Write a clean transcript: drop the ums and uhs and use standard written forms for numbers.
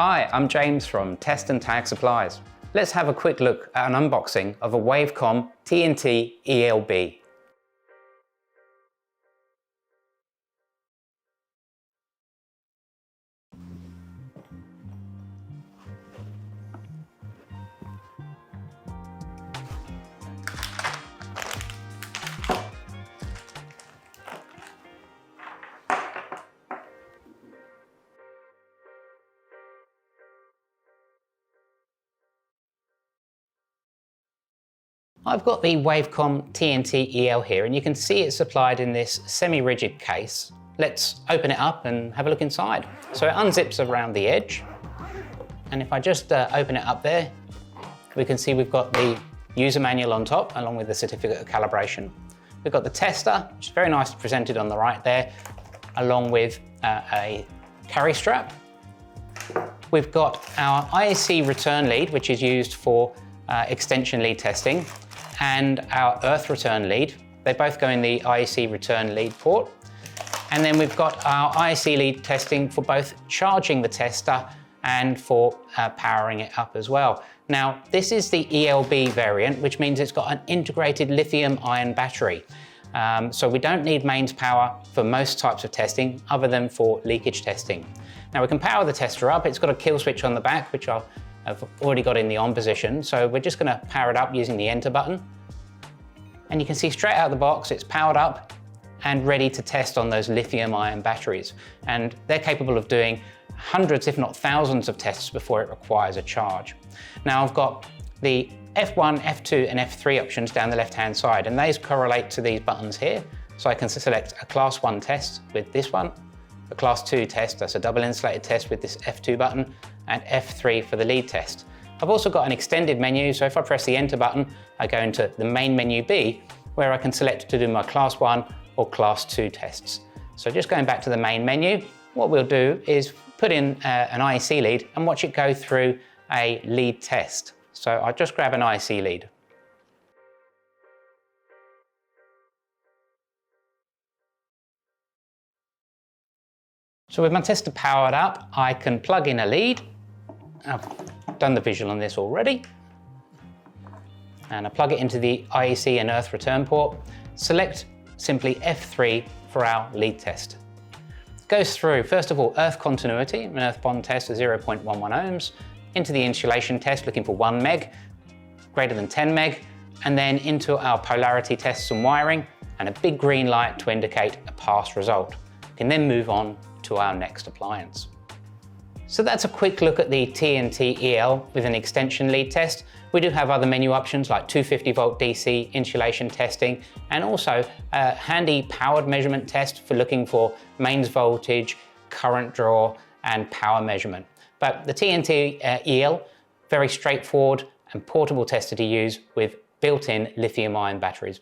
Hi, I'm James from Test and Tag Supplies. Let's have a quick look at an unboxing of a Wavecom TNT ELB. I've got the Wavecom TNT EL here, and you can see it's supplied in this semi-rigid case. Let's open it up and have a look inside. So it unzips around the edge, and if I just open it up there, we can see we've got the user manual on top along with the certificate of calibration. We've got the tester, which is very nicely presented on the right there, along with a carry strap. We've got our IEC return lead, which is used for extension lead testing, and our earth return lead. They both go in the IEC return lead port. And then we've got our IEC lead testing for both charging the tester and for powering it up as well. Now, this is the ELB variant, which means it's got an integrated lithium-ion battery. So we don't need mains power for most types of testing other than for leakage testing. Now, we can power the tester up. It's got a kill switch on the back, which I've already got in the on position. So we're just gonna power it up using the enter button. And you can see straight out of the box, it's powered up and ready to test on those lithium-ion batteries. And they're capable of doing hundreds, if not thousands of tests before it requires a charge. Now I've got the F1, F2 and F3 options down the left-hand side, and these correlate to these buttons here. So I can select a class 1 test with this one, a class 2 test, that's a double insulated test with this F2 button, and F3 for the lead test. I've also got an extended menu, so if I press the enter button, I go into the main menu B, where I can select to do my class 1 or class 2 tests. So just going back to the main menu, what we'll do is put in an IEC lead and watch it go through a lead test. So I'll just grab an IEC lead. So with my tester powered up, I can plug in a lead. I've done the visual on this already. And I plug it into the IEC and earth return port. Select simply F3 for our lead test. It goes through, first of all, earth continuity, an earth bond test of 0.11 ohms, into the insulation test looking for 1 meg, greater than 10 meg, and then into our polarity tests and wiring, and a big green light to indicate a pass result. We can then move on to our next appliance. So that's a quick look at the TNT EL with an extension lead test. We do have other menu options like 250 volt DC insulation testing, and also a handy powered measurement test for looking for mains voltage, current draw, and power measurement. But the TNT EL, very straightforward and portable tester to use with built-in lithium-ion batteries.